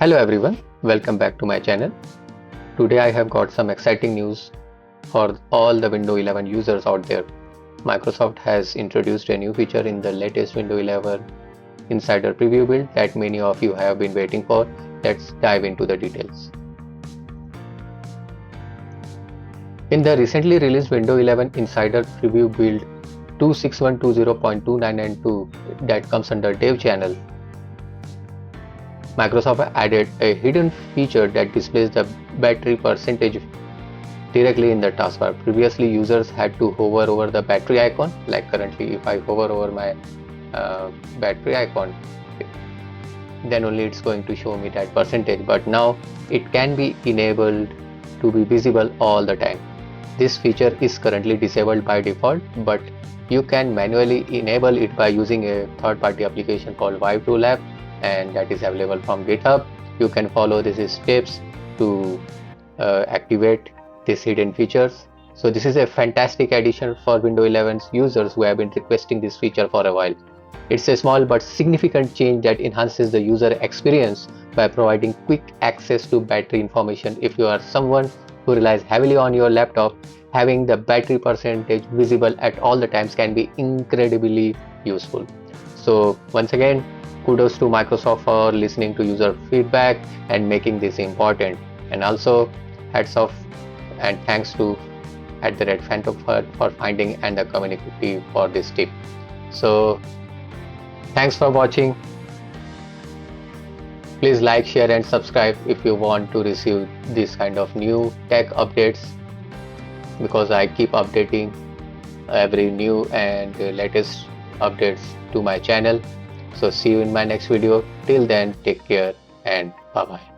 Hello everyone, welcome back to my channel. Today I have got some exciting news for all the Windows 11 users out there. Microsoft has introduced a new feature in the latest Windows 11 Insider Preview build that many of you have been waiting for. Let's dive into the details. In the recently released Windows 11 Insider Preview build 26120.29 and 2 that comes under Dev channel, Microsoft added a hidden feature that displays the battery percentage directly in the taskbar. Previously, users had to hover over the battery icon, like currently if I hover over my battery icon, then only it's going to show me that percentage, but now it can be enabled to be visible all the time. This feature is currently disabled by default, but you can manually enable it by using a third-party application called Vive Tool app, and that is available from GitHub. You can follow these steps to activate these hidden features. So this is a fantastic addition for Windows 11 users who have been requesting this feature for a while. It's a small but significant change that enhances the user experience by providing quick access to battery information. If you are someone who relies heavily on your laptop, having the battery percentage visible at all the times can be incredibly useful. So once again, kudos to Microsoft for listening to user feedback and making this important, and also hats off and thanks to @Phantom for finding and the community for this tip. So thanks for watching. Please like, share and subscribe if you want to receive this kind of new tech updates, because I keep updating every new and latest updates to my channel. So see you in my next video. Till then, take care and bye bye.